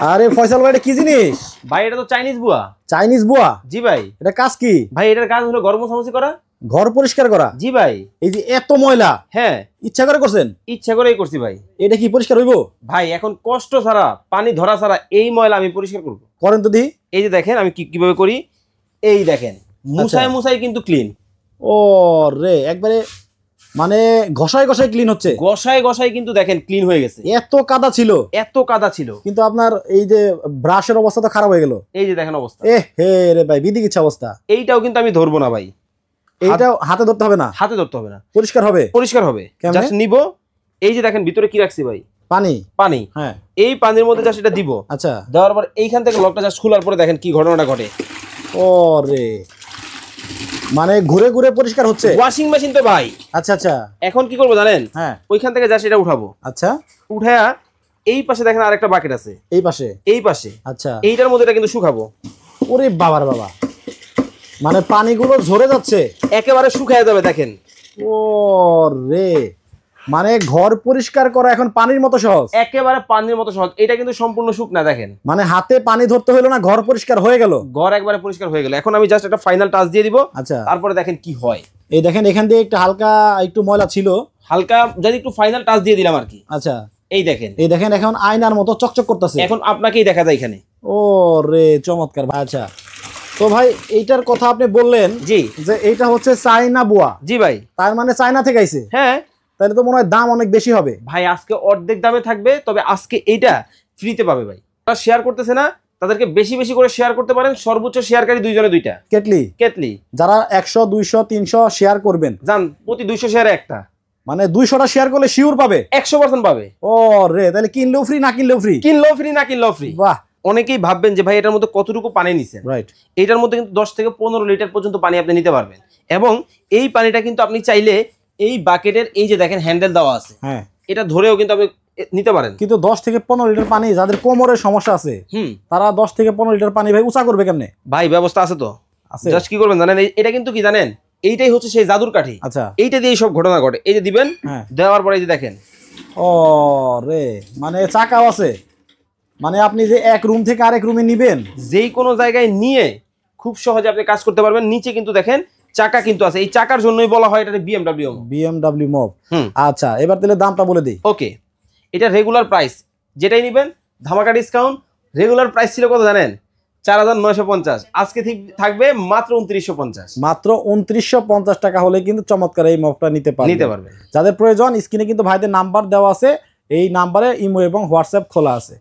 আরে ফয়সাল ভাই, এটা কি জিনিস ভাই? এটা তো চাইনিজ বুয়া। চাইনিজ বুয়া? জি ভাই। এটা কাজ কি ভাই এটার কাজ হলো ঘর মোছামুছি করা। ঘর পরিষ্কার করা? জি ভাই। এই যে এত ময়লা, হ্যাঁ ইচ্ছা করে করছেন? ইচ্ছা করেই করছি ভাই। এটা কি পরিষ্কার হইবো? ভাই এখন কষ্ট ছাড়া, পানি ধরা ছাড়া এই ময়লা আমি পরিষ্কার করব। করেন তো দি। এই যে দেখেন আমি কিভাবে করি, এই দেখেন মুছায় মুছায় কিন্তু ক্লিন। ও রে, একবারে মানে ঘষায় ঘষায় ক্লিন হচ্ছে। ঘষায় ঘষায় কিন্তু দেখেন ক্লিন হয়ে গেছে। এত কাদা ছিল, এত কাদা ছিল, কিন্তু আপনার এই যে ব্রাশের অবস্থা তো খারাপ হয়ে গেল। এই যে দেখেন অবস্থা। এ হে রে ভাই, বিদিকিচ্ছা অবস্থা। এইটাও কিন্তু আমি ধরবো না ভাই, এইটাও হাতে ধরতে হবে না? হাতে ধরতে হবে না, পরিষ্কার হবে। পরিষ্কার হবে। জাস্ট নিব, এই যে দেখেন ভিতরে কি রাখছি ভাই, পানি। পানি, হ্যাঁ। এই পানির মধ্যে জাস্ট এটা দিব। আচ্ছা, দেওয়ার পর এইখান থেকে লকটা জাস্ট খোলার পরে দেখেন কি ঘটনাটা ঘটে। ও রে, মানে ঘুরে ঘুরে পরিষ্কার হচ্ছে। ওয়াশিং মেশিন তো ভাই। আচ্ছা আচ্ছা, এখন কি করবো জানেন? হ্যাঁ, ওইখান থেকে জাস্ট এটা উঠাবো। আচ্ছা, উঠায়া এই পাশে দেখেন আরেকটা বাকেট আছে, এই পাশে, এই পাশে। আচ্ছা, এইটার মধ্যে এটা কিন্তু শুকাবো। ওরে বাবার বাবা, মানে পানিগুলো ঝরে যাচ্ছে, একেবারে শুকায় যাবে দেখেন। ও রে, মানে ঘর পরিষ্কার করা এখন পানির মতো সহজ। একেবারে পানির মতো সহজ। এটা কিন্তু সম্পূর্ণ শুকনা দেখেন, মানে হাতে পানি ধরতে হলো না, ঘর পরিষ্কার হয়ে গেল। ঘর একবারে পরিষ্কার হয়ে গেল। এখন আমি জাস্ট একটা ফাইনাল টাচ দিয়ে দিব। আচ্ছা, তারপরে দেখেন কি হয়। এই দেখেন এখান দিয়ে একটু হালকা একটু ময়লা ছিল, হালকা যদি একটু ফাইনাল টাচ দিয়ে দিলাম আর কি। আচ্ছা, এই দেখেন, এই দেখেন এখন আয়নার মতো চকচক করতেছে। এখন আপনাকেই দেখা যায় এখানে। ও রে, চমৎকার ভাই। আচ্ছা, তো ভাই এইটার কথা আপনি বললেন জি, যে এইটা হচ্ছে চায়না বুয়া। জি ভাই। তার মানে চায়না থেকে আইছে? হ্যাঁ তাহলে তো মনে হয় দাম অনেক বেশি হবে ভাই। আজকে অর্ধেক দামে থাকবে, তবে আজকে এইটা ফ্রিতে পাবে ভাই। তারা শেয়ার করতেছে না, তাদেরকে বেশি বেশি করে শেয়ার করতে পারেন। সর্বোচ্চ শেয়ারকারী দুইজনে দুইটা কেটলি। কেটলি যারা 100 200 300 শেয়ার করবেন, জান প্রতি 200 শেয়ারে একটা, মানে 200টা শেয়ার করলে শিওর পাবে, 100% পাবে। ও রে, তাহলে কিনলেও ফ্রি, না কিনলেও ফ্রি। কিনলেও ফ্রি, না কিনলেও ফ্রি। বাহ। অনেকেই ভাববেন যে ভাই এটার মধ্যে কতটুকু পানি নিছেন। রাইট। এটার মধ্যে কিন্তু 10 থেকে 15 লিটার পর্যন্ত পানি আপনি নিতে পারবেন। এবং এই পানিটা কিন্তু আপনি চাইলে এই বাকেটের এই যে দেখেন হ্যান্ডেল দেওয়া আছে, হ্যাঁ, এটা ধরেও কিন্তু আপনি নিতে পারেন। কিন্তু 10 থেকে 15 লিটার পানি যাদের কোমরের সমস্যা আছে, তারা 10 থেকে 15 লিটার পানি ভাই উঁচা করবে কেমনে? ভাই ব্যবস্থা আছে তো, আছে। জাস্ট কি করবেন জানেন? এটা কিন্তু কি জানেন, এইটাই হচ্ছে সেই জাদুর কাঠি। আচ্ছা, এইটা দিয়ে সব ঘটনা ঘটে। এই যে দিবেন, হ্যাঁ, দেওয়ার পরে এই যে দেখেন, ও রে, মানে চাকাও আছে, মানে আপনি যে এক রুম থেকে আরেক রুমে নিবেন, যেই কোনো জায়গায় নিয়ে খুব সহজে আপনি কাজ করতে পারবেন। নিচে কিন্তু দেখেন চাকা কিন্তু আছে, এই চাকার জন্যই বলা হয় এটা বিএমডব্লিউ। BMW mob. আচ্ছা, এবার তাহলে দামটা বলে দিই। ওকে, এটা রেগুলার প্রাইস, যেটাই নেবেন ধামাকা ডিসকাউন্ট। রেগুলার প্রাইস ছিল কত জানেন? 4950। আজকে থাকবে মাত্র 2950। মাত্র 2950 টাকা হলে কিন্তু চমৎকার এই মগটা নিতে পারবেন। যাদের প্রয়োজন, স্ক্রিনে কিন্তু ভাইদের নাম্বার দেওয়া আছে, এই নাম্বারে ইমো এবং হোয়াটসঅ্যাপ খোলা আছে।